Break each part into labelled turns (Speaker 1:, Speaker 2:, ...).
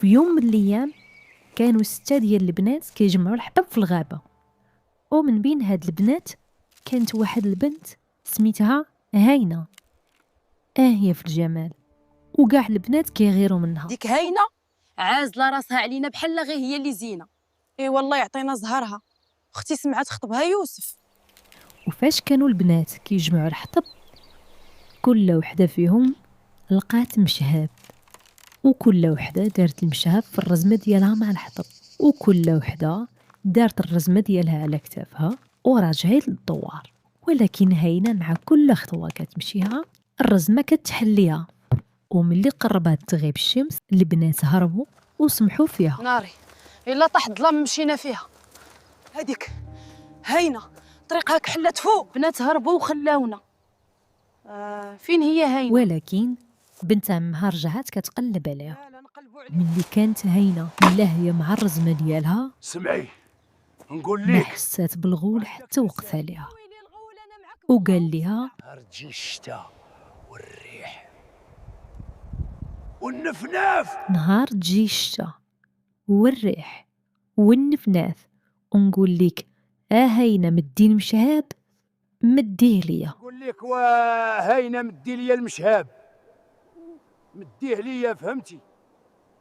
Speaker 1: في يوم من الايام كانوا 6 ديال البنات كيجمعوا الحطب في الغابه، ومن بين هاد البنات كانت واحد البنت سميتها هاينه. هي في الجمال وكاع البنات كيغيروا منها.
Speaker 2: ديك هاينه عازله راسها علينا بحال غير هي اللي زينه. اي والله يعطينا زهرها. اختي سمعت خطبها يوسف.
Speaker 1: وفاش كانوا البنات كيجمعوا الحطب، كل وحده فيهم لقات مشهاب، وكل وحده دارت المشهاب في الرزمه ديالها مع الحطب، وكل وحده دارت الرزمه ديالها على كتافها ورجعت للدوار. ولكن هاينه مع كل خطوه كتمشيها الرزمه كتحليها، وملي قربات تغيب الشمس البنات هربوا وسمحوا فيها.
Speaker 2: ناري الا طاح الظلام مشينا فيها. هذيك هاينه طريقها كحلت فوق. بنات هربوا وخلاونا. فين هي هاينه؟
Speaker 1: ولكن بنت عمها رجعت كتقلب عليها. ملي كانت هاينه لاهيه مع الرزمه ديالها،
Speaker 3: سمعي نقول
Speaker 1: ما
Speaker 3: لك
Speaker 1: حسات بالغول حتى وقف عليها وقال لها
Speaker 3: تجي الشتاء والريح والنفناف.
Speaker 1: نهار تجي الشتا والريح والنفناف، ونقول لك هاينه مدي المشهاب مديه ليا.
Speaker 3: نقول لك وهاينه مدي ليا المشهاب، مديه ليا، فهمتي؟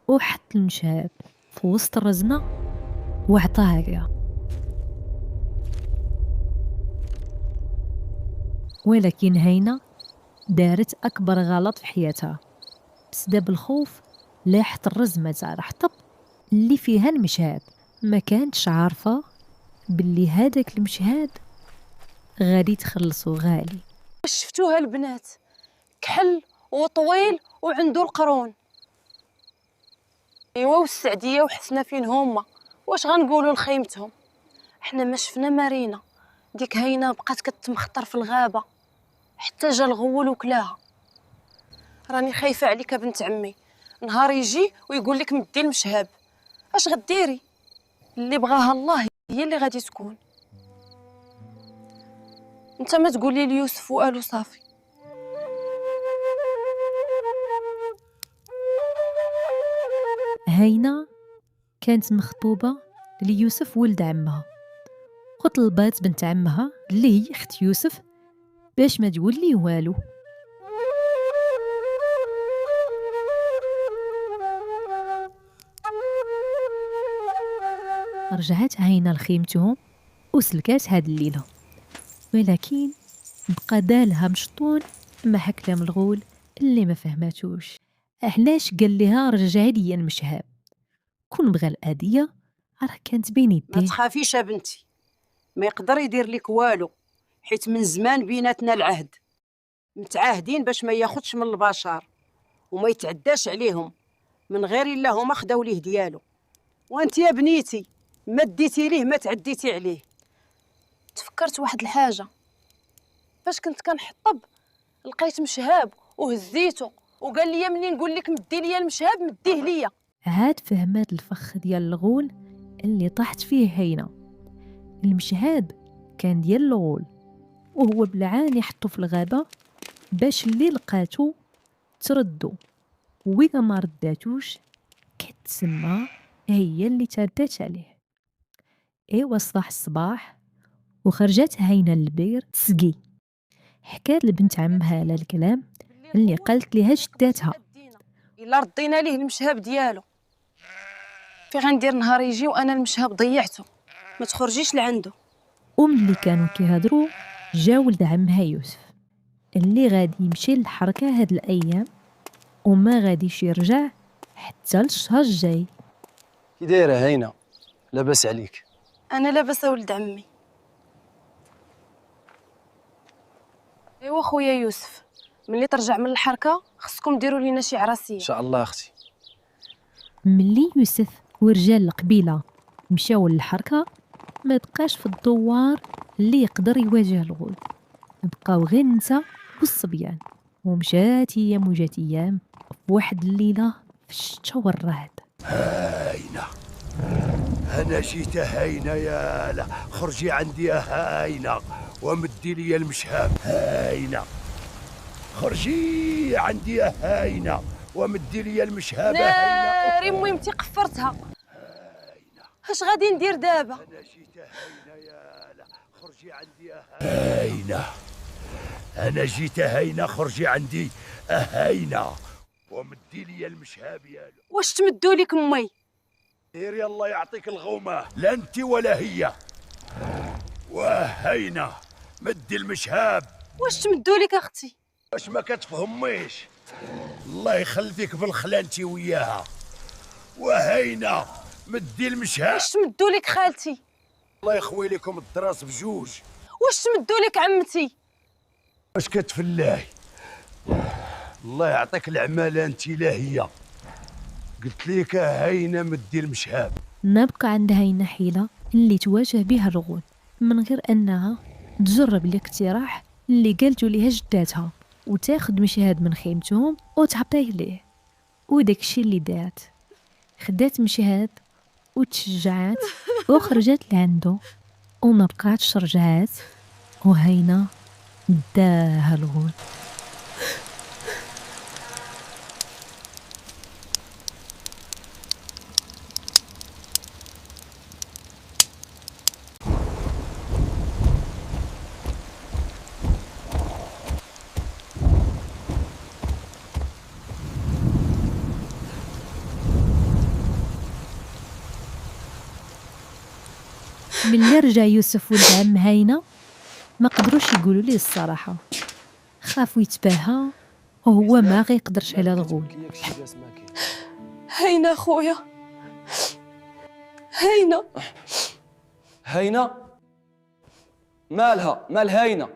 Speaker 1: وحط المشهاب في وسط الرزمه وعطاها ليها. ولكن هاينه دارت اكبر غلط في حياتها. بسبب الخوف لاحت الرزمه تاع الحطب اللي فيها المشهاب، ما كانتش عارفه باللي هذاك المشهاب غادي تخلصو غالي.
Speaker 2: شفتوها البنات؟ كحل وطويل وعنده القرون. ايوا والسعديه وحسنا فين هما. واش غنقولوا لخيمتهم؟ احنا ما شفنا مارينا. ديك هاينه بقات كتمخطر في الغابه حتى جا الغول وكلاها. راني خايفه عليك بنت عمي، نهار يجي ويقول لك مدي المشهاب اش غديري؟ اللي بغاها الله هي اللي غادي تكون. انت ما تقولي ليوسف وقالو صافي.
Speaker 1: هاينه كانت مخطوبه ليوسف ولد عمها، وطلبات بنت عمها اللي هي اخت يوسف باش ما تقول ليه والو. رجعت هاينه لخيمتهم وسلكات هاد الليله، ولكن بقى دالها مشطون مع كلام الغول اللي ما فهماتوش. علاش قال لها رجعي ليا المشهاب؟ كون بغى الاديه راه كانت بين
Speaker 4: ما
Speaker 1: يديه.
Speaker 4: تخافيش يا بنتي، ما يقدر يدير لك والو، حيت من زمان بيناتنا العهد، متعاهدين باش ما ياخدش من البشر وما يتعداش عليهم من غير الا هما خداو ليه ديالو. وانت يا بنيتي ما ديتي ليه ما تعديتي عليه.
Speaker 2: تفكرت واحد الحاجه، فاش كنت كنحطب لقيت مشهاب وهزيته وقال لي منين نقول لك مدي ليا المشهاب مديه ليا.
Speaker 1: عاد فهمات الفخ ديال الغول اللي طاحت فيه هاينه. المشهاب كان ديال الغول، وهو بالعان يحطو في الغابه باش اللي لقاتو تردو، واذا ما رداتوش كتسمى هي اللي تردات عليه. ايوا صباح الصباح وخرجت هاينه للبير تسقي. حكات لبنت عمها على الكلام اللي قالت ليها جداتها.
Speaker 2: الا ردينا ليه المشهاب ديالو في غندير نهار يجي وانا المشهاب ضيعته.
Speaker 4: ما تخرجيش لعنده.
Speaker 1: وملي كانوا كيهضروا جا ولد عمها يوسف اللي غادي يمشي للحركه هاد الايام وما غاديش يرجع حتى الشهر الجاي.
Speaker 5: كي دايره هاينه؟ لاباس عليك؟
Speaker 2: انا لاباسه ولد عمي. ايوا خويا يوسف، ملي ترجع من الحركه خصكم ديروا لينا شي عراسيه
Speaker 5: ان شاء الله اختي.
Speaker 1: ملي يوسف ورجال القبيله مشاو للحركه ما بقاش في الدوار اللي يقدر يواجه الغول، بقاو غير النساء والصبيان. ومشات ايام وجات ايام، واحد الليله في الشتا والرعد.
Speaker 3: هاينه انا جيت هاينه، يا لا خرجي عندي يا هاينه ومدي لي المشهاب. هاينه خرجي عندي يا هاينه ومدي لي المشهاب. هاينه
Speaker 2: ناري ميمتي قفرتها. اش غادي ندير دابا؟
Speaker 3: انا جيت هينه يالا خرجي عندي هينه. انا جيت هينه خرجي عندي هينه ومدي لي المشهاب يالو.
Speaker 2: واش تمدوا لك امي؟
Speaker 3: ديري الله يعطيك الغومه، لا انت ولا هي. وهينه مدي المشهاب.
Speaker 2: واش تمدوا لك اختي؟
Speaker 3: واش ما كتفهميش؟ الله يخليك بالخلا انت وياها. وهينه مدي المشهاب.
Speaker 2: واش تمدوا لك خالتي؟
Speaker 3: الله يخوي لكم الدراس بجوج.
Speaker 2: واش تمدوا لك عمتي؟
Speaker 3: واش كتفلاي؟ الله يعطيك العماله انت لا هي. قلت لك هينه مدي المشهاب.
Speaker 1: نبقى عند هينا حيلة اللي تواجه بها الغول من غير أنها تجرب الاقتراح اللي قالتو ليها جداتها وتاخد مشهد من خيمتهم وتعطيه ليه. وداك الشي اللي دات، خدات مشهد وتشجعات وخرجت لعندو وما بقاتش رجعات، وهينا داها الغول. ملي رجع يوسف ولد عم هينا ما قدروش يقولوا ليه الصراحه، خافوا يتباهى وهو ما غيقدرش على الغول.
Speaker 2: هينا خويا، هينا.
Speaker 5: هينا مالها؟ مال هينا؟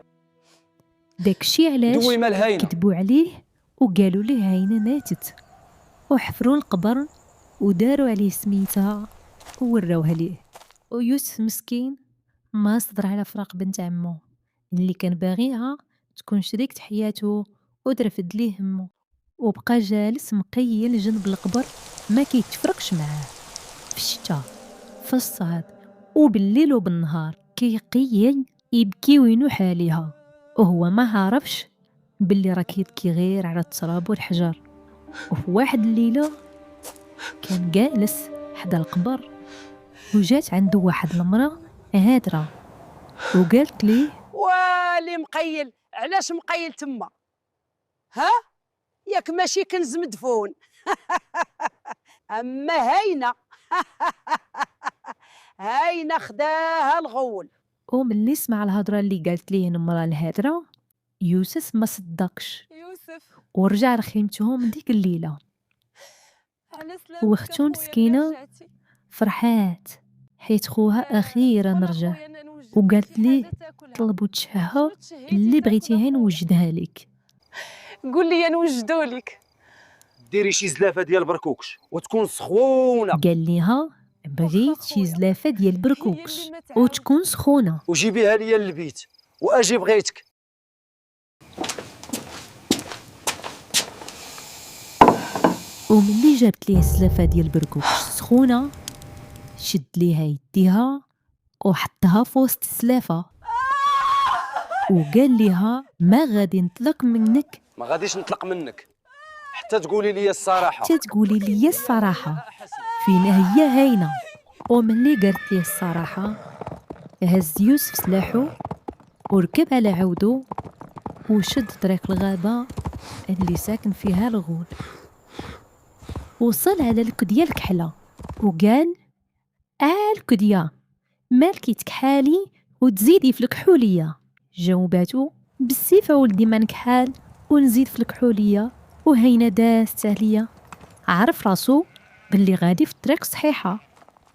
Speaker 1: داكشي علاش
Speaker 5: دوي مال هينا.
Speaker 1: كذبوا عليه وقالوا ليه هينا ماتت، وحفروا القبر وداروا عليه سميتها ووراوها ليه. ويوسف مسكين ما صدر على فراق بنت عمو اللي كان باغيها تكون شريكة حياته ودرفد ليه همه، وبقى جالس مقيل جنب القبر ما كيتفرقش معاه، في الشتا في الصهد وبالليل وبالنهار كيقيل يبكي وينوح عليها، وهو ما عارفش باللي راه كيبكي غير على التراب والحجر. وفي واحد الليله كان جالس حدا القبر وجات عنده واحد المرأة هادرة وقالت ليه:
Speaker 4: والي مقيل، علاش مقيل تما؟ ها ياك ماشي كنز مدفون؟ اما هينا هينا خداها الغول.
Speaker 1: وملي سمع الهضرة اللي قالت ليه المرأة الهادرة يوسف ما صدقش
Speaker 2: يوسف
Speaker 1: ورجع لخيمتهم ديك الليلة.
Speaker 2: على سلامتك
Speaker 1: واختو مسكينة فرحات حيت خوها أخيرا رجع، وقالت ليه: طلبوا تشهى اللي بغيتيها نوجدها لك.
Speaker 2: قول لي نوجدوا لك.
Speaker 5: ديري شي زلافه ديال بركوكش وتكون سخونه،
Speaker 1: قال ليها: بغيت شي زلافة ديال بركوكش وتكون سخونة
Speaker 5: وجيبيها ليا للبيت واجي بغيتك.
Speaker 1: وملي جابت ليه الزلافة ديال بركوكش سخونة شد ليها يديها وحطها في وسط السلافة وقال ليها: ما غادي نطلق منك
Speaker 5: ما غاديش نطلق منك حتى تقولي لي الصراحه.
Speaker 1: حتى تقولي لي الصراحة فين هي هينا. وملي قالت ليه الصراحة هز يوسف سلاحو وركب على عودو وشد طريق الغابة اللي ساكن فيها الغول. وصل على الكدية الكحلة وقال: الكدية مالكي تكحالي وتزيدي في الكحولية؟ جاوباتو: بالسيف ولدي ما نكحال ونزيد في الكحولية. وهينا داست عليا، عرف راسو باللي غادي في الطريق الصحيحة،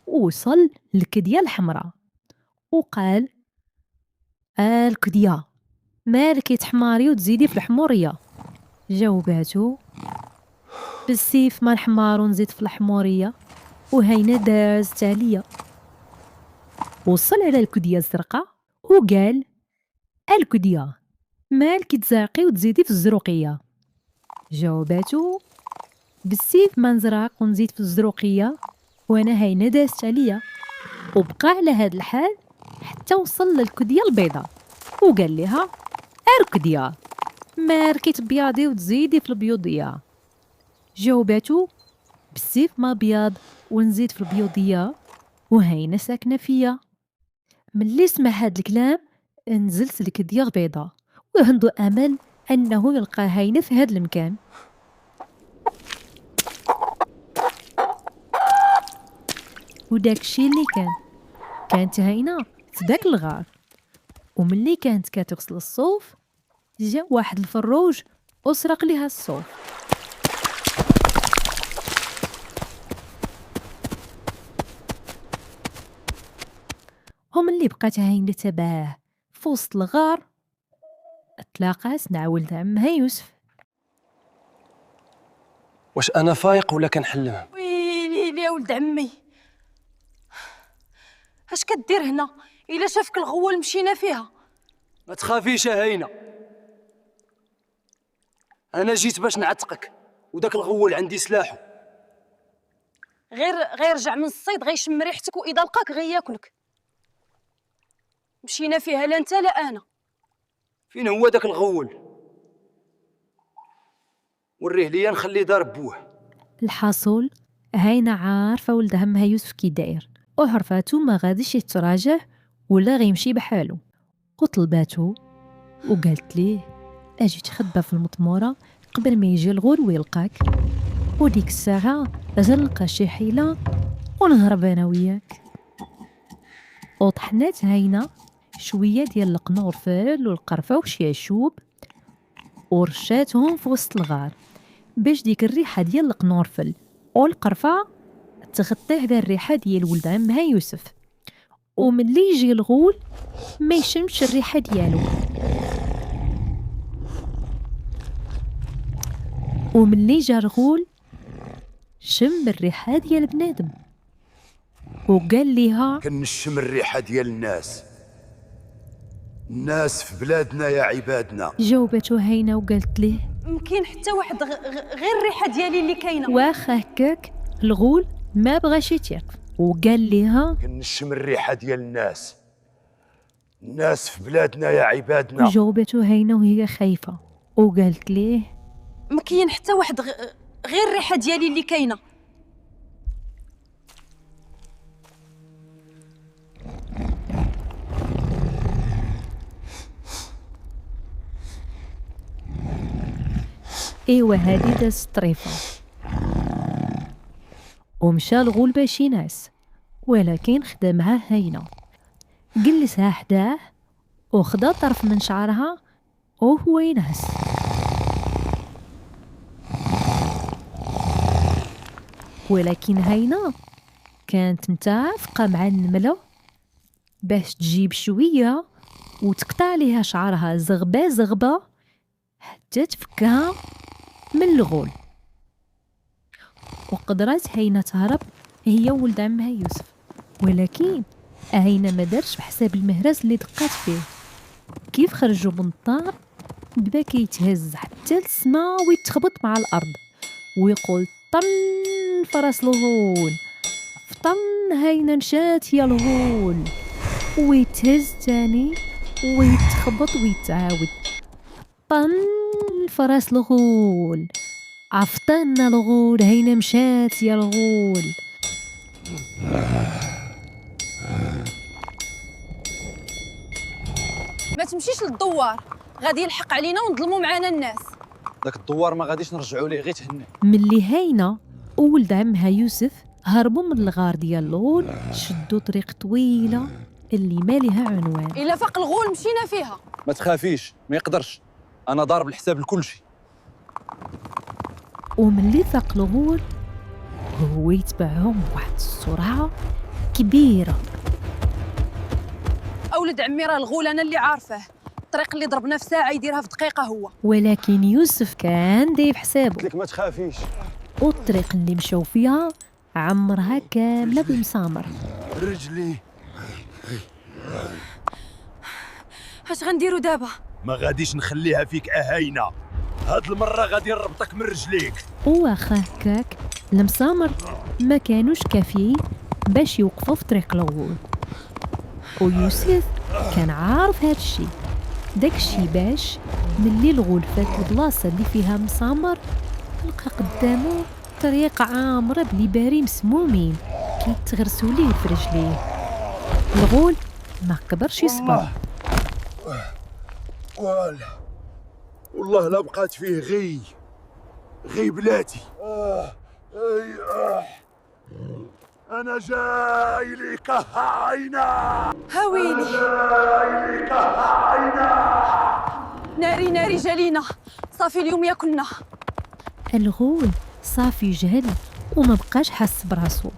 Speaker 1: وصل للكدية الحمراء وقال: الكدية مالكي تحماري وتزيدي في الحمورية؟ جاوباتو: بالسيف ما الحمار ونزيد في الحمورية. وهينا دازت عليا. وصل على الكدية الزرقاء وقال: الكدية مالكي تزرقي وتزيدي في الزروقية؟ جاوباتو: بالسيف ما نزرق ونزيد في الزروقية. وانا هينا دازت عليا. وبقى على هاد الحال حتى وصل للكدية البيضاء وقال لها: الكدية مالكي تبياضي وتزيدي في البيوضية؟ جاوباتو: بالسيف ما بياض ونزيد في البيوضية وهينة ساكنة فيا. ملي سمع هاد الكلام نزلت لكدية بيضة وعنده أمل أنه يلقى هينة في هاد المكان. وداك الشي اللي كانت هينة في داك الغار، وملي كانت كتغسل الصوف جا واحد الفروج وسرق ليها الصوف. وملي بقات هينة تباه في وسط الغار تلاقات مع ولد عمها يوسف.
Speaker 5: واش انا فايق ولا كنحلم؟
Speaker 2: ويلي يا ولد عمي، اش كدير هنا؟ الا شافك الغول مشينا فيها.
Speaker 5: ما تخافيش يا هينة، انا جيت باش نعتقك، وداك الغول عندي سلاحه.
Speaker 2: غير رجع من الصيد غيشم ريحتك، واذا لقاك غياكلك. مشينا فيها لا انت لا انا.
Speaker 5: فين هو داك الغول؟ وريه ليا نخليه دار بوه.
Speaker 1: الحاصل هينة عارفة ولد عمها يوسف كي داير، وعرفاتو ما غاديش يتراجع ولا غيمشي بحالو، وطلباتو وقالت ليه اجي تخبى في المطمورة قبل ما يجي الغول ويلقاك. وديك الساعة اجا نلقى شي حيلة ونهرب انا وياك. وطحنات هينة شوية ديال القنورفل والقرفة وشياشوب ورشاتهم في وسط الغار باش ديك الريحة ديال القنورفل والقرفة تغطيه على الريحة ديال ولد عمها يوسف، وملي يجي الغول ما يشمش الريحة ديالو. وملي جا الغول شم الريحة ديال بنادم وقال ليها
Speaker 3: كنشم الريحة ديال الناس في بلادنا يا عبادنا.
Speaker 1: جاوبته هينة وقالت ليه
Speaker 2: مكين حتى واحد غير الريحه ديالي اللي كاينه.
Speaker 1: واخا هكاك الغول ما بغاش يتيق وقال ليها
Speaker 3: كنشم الريحة ديال الناس في بلادنا يا عبادنا.
Speaker 1: جاوبته هينة وهي خايفة وقالت ليه
Speaker 2: مكين حتى واحد غير الريحه ديالي اللي كاينه.
Speaker 1: ايوا هادي داز الطريفة ومشى الغول باش ينعس، ولكن خدا معاه هينة جلسها حداه وخدا طرف من شعرها وهو ينعس. ولكن هينة كانت متعافقة مع النملة باش تجيب شوية وتقطع ليها شعرها زغبة زغبة حتى تفكها من الغول. وقدرات هينة تهرب هي وولد عمها يوسف، ولكن هينة ما دارش بحساب المهرس اللي دقات فيه. كيف خرجوا من الدار بدا كيتهز حتى للسما ويتخبط مع الارض ويقول طن فرس الغول، فطن هينة مشات يا الغول، ويتهز تاني ويتخبط ويتعاود طن فرس الغول، عفطنا الغول هينة مشات يا الغول.
Speaker 2: ما تمشيش للدوار، غادي يلحق علينا ونظلموا معانا الناس.
Speaker 5: داك الدوار ما غاديش نرجعوا ليه، غير تهنى.
Speaker 1: ملي هينة وولد عمها يوسف هربوا من الغار ديال الغول شدوا طريق طويلة اللي ما لها عنوان.
Speaker 2: الا فاق الغول مشينا فيها.
Speaker 5: ما تخافيش، ما يقدرش، انا ضارب الحساب لكل شيء.
Speaker 1: وملي ثاق الغول هو يتبعهم بواحد السرعة كبيرة.
Speaker 2: اولد عمي راه الغول انا اللي عارفاه، الطريق اللي ضربنا في ساعه يديرها في دقيقه هو.
Speaker 1: ولكن يوسف كان داير حسابه،
Speaker 5: قلت لك ما تخافيش.
Speaker 1: والطريق اللي مشاو فيها عمرها كاملة بالمسامر.
Speaker 3: رجلي
Speaker 2: اش غنديروا دابا؟
Speaker 3: ما غاديش نخليها فيك أهينة، هاد المرة غادي نربطك من رجليك.
Speaker 1: واخا هكاك المسامر ما كانوش كافيين باش يوقفوا في طريق الغول، ويوسف كان عارف هاد الشي. داك الشي باش ملي الغول فات البلاصة اللي فيها مسامر لقى قدامه الطريق عامرة بليباري مسمومين كيتغرسو ليه في رجليه. الغول ما قدرش يصبر.
Speaker 3: والله لا بقات فيه غي بلاتي. أنا جاي لك هاينة.
Speaker 2: هاويلي
Speaker 3: جاي لك هاينة.
Speaker 2: ناري ناري جالينا، صافي اليوم ياكلنا.
Speaker 1: الغول صافي جهل وما بقاش حاس براسو،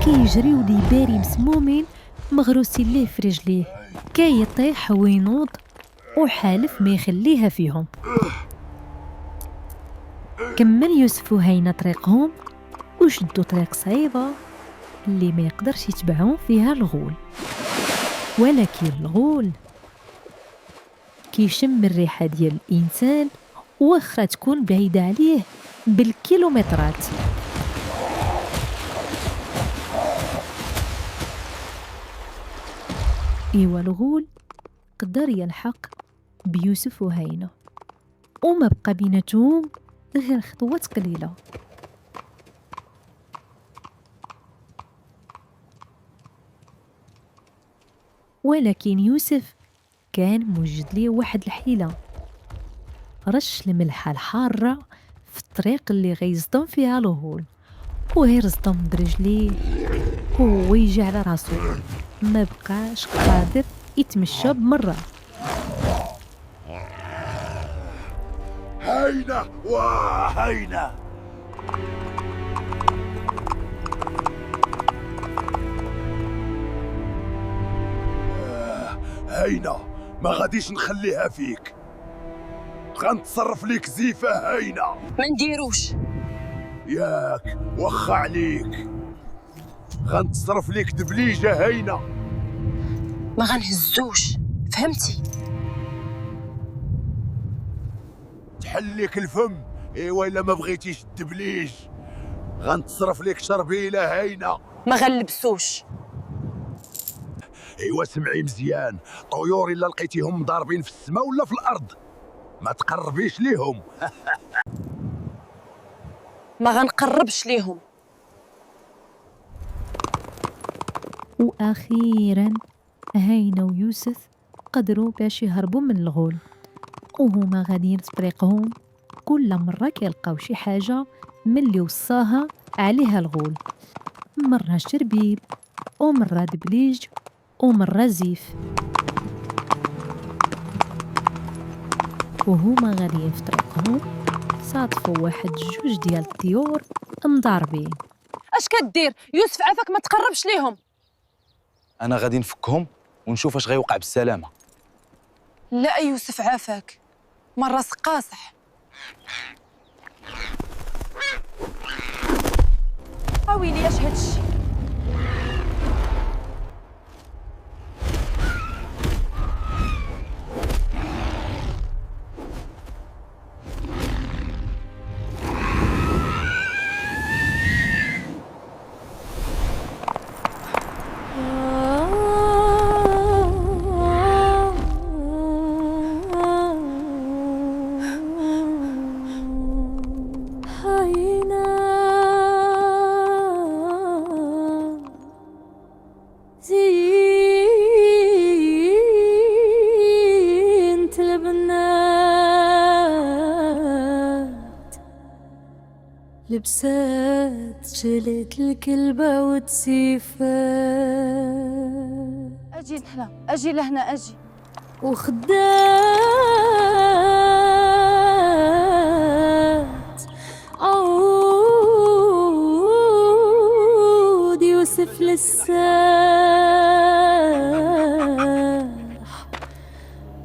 Speaker 1: كيجري وليباري مسمومين مغروسين ليه في رجليه، كيطيح وينوض وحالف ما يخليها فيهم. كمل يوسف وهينة طريقهم وشدوا طريق صعيبة اللي ما يقدرش يتبعهم فيها الغول. ولكن الغول كيشم الريحة ديال الإنسان واخا تكون بعيدة عليه بالكيلومترات. إيوا الغول قدر يلحق بيوسف وهينة وما بقى بيناتهم غير خطوات قليلة. ولكن يوسف كان موجد ليه واحد الحيلة، رش الملحة الحارة في الطريق اللي غيصدم فيها الغول وغير صدم برجليه وهو يجي على راسو، ما بقاش قادر يتمشى بمرة.
Speaker 3: هاينة وهاينة. هاينة ما غاديش نخليها فيك، غنتصرف ليك زيفة هاينة.
Speaker 2: ما نديروش.
Speaker 3: ياك وخا عليك، غنتصرف ليك دبليجة هاينة.
Speaker 2: ما غنهزوش، فهمتي؟
Speaker 3: تحليك الفم. ايوا الا ما بغيتيش الدبليج غنتصرف ليك شربيلة هاينة.
Speaker 2: ما غنلبسوش.
Speaker 3: ايوا سمعي مزيان، طيور الا لقيتيهم ضاربين في السماء ولا في الارض ما تقربيش ليهم.
Speaker 2: ما غنقربش ليهم.
Speaker 1: وأخيرا هينة ويوسف قدروا باش يهربوا من الغول، وهما غاديين في طريقهم كل مرة كيلقاو شي حاجة من اللي وصاها عليها الغول، مرة شربيل ومرة دبليج ومرة زيف. وهما غاديين في طريقهم صادفوا واحد جوج ديال الطيور مضاربين.
Speaker 2: اش كدير يوسف؟ عافاك ما تقربش ليهم.
Speaker 5: انا غادي نفكهم ونشوف اش غيوقع بالسلامه.
Speaker 2: لا يوسف عافاك، مرة قاصح. ويلي اش هادشي؟
Speaker 6: لبسات شلت الكلبة وتسيفات
Speaker 2: اجي لهنا، اجي لهنا، اجي.
Speaker 6: وخدات عود يوسف للساح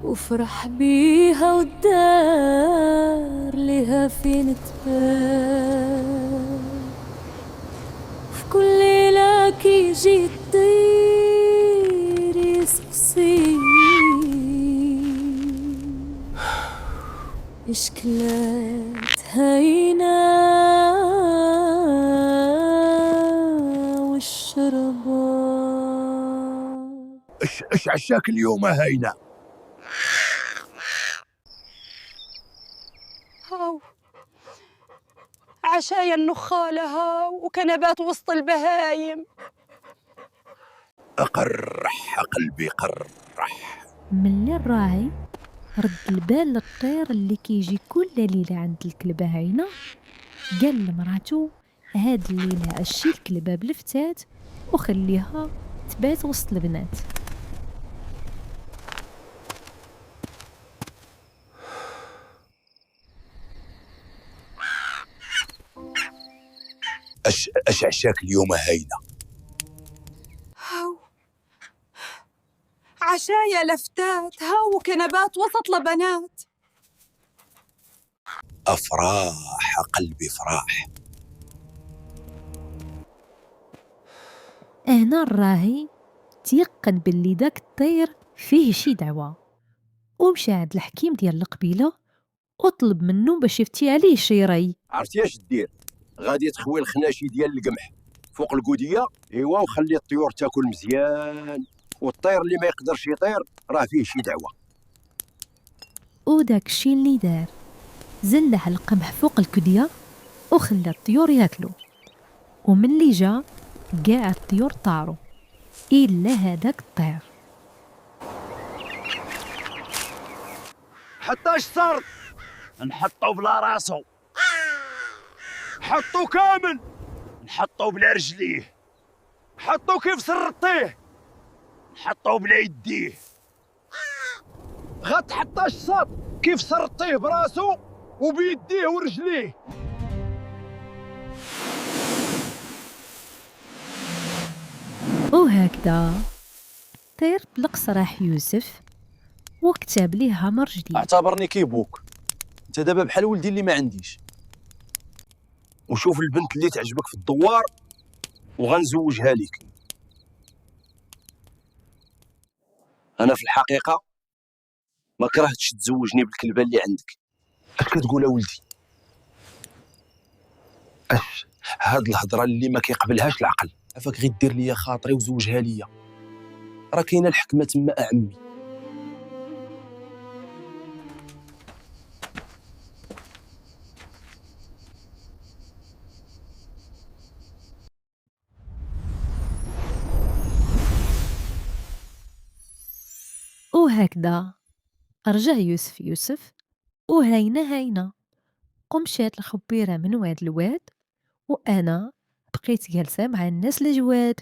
Speaker 6: وفرح بيها والدار لها فين تبات. في كل ليلة كي يجي الطير يسقسي إشكلات هينة والشربات.
Speaker 3: اش عشاك اليوم هاينة؟
Speaker 2: هاو والعشايا النخالة وكنبات وسط البهايم.
Speaker 3: أقرح قلبي قرح.
Speaker 1: ملي الراعي رد البال للطير اللي كيجي كل ليلة عند الكلبة هاينة، قال لمراتو هاد الليلة عشي الكلبة بالفتات وخليها تبات وسط البنات.
Speaker 3: أش عشاك اليوم هينة؟
Speaker 2: هاو عشايا لفتات، هاو كنبات وسط لبنات.
Speaker 3: أفراح قلبي فراح.
Speaker 1: هنا الراهي تيقن باللي داك الطير فيه شي دعوة، ومشى عند الحكيم ديال القبيلة وطلب منه باش يفتي عليه شي ري.
Speaker 3: عرفتي اش دير؟ غادي تخوي الخناشي ديال القمح فوق القودية، ايوا، وخلي الطيور تاكل مزيان، والطير اللي ما يقدرش يطير راه فيه شي دعوة.
Speaker 1: وداك الشي اللي دار، زلح القمح فوق الكدية وخلى الطيور ياكلو، ومن جا كاع الطيور طاروا إلا هداك الطير.
Speaker 3: حتى اش صار؟ نحطو بلا راسو، حطو كامل، نحطو بلا رجليه، حطو كيف سرطيه، نحطو بلا يديه. غتحط اش صار؟ كيف سرطيه براسو وبيديه ورجليه.
Speaker 1: وهكذا طير طلق سراح يوسف وكتب ليه امر جديد.
Speaker 5: اعتبرني كيبوك، انت دابا بحال ولدي اللي ما عنديش.
Speaker 3: وشوف البنت اللي تعجبك في الدوار وغنزوجها لك. انا في الحقيقه ما كرهتش تزوجني بالكلبه اللي عندك. اش كتقول ولدي؟ اش هاد الهضره اللي ما كيقبلهاش العقل؟
Speaker 5: عفاك غير دير ليا خاطري وزوجها ليا، راه كاينه الحكمه تما اعمي.
Speaker 1: وهكذا رجع يوسف وهينة ومشات الخبيرة من واد لواد، وأنا بقيت جالسة مع الناس الجواد.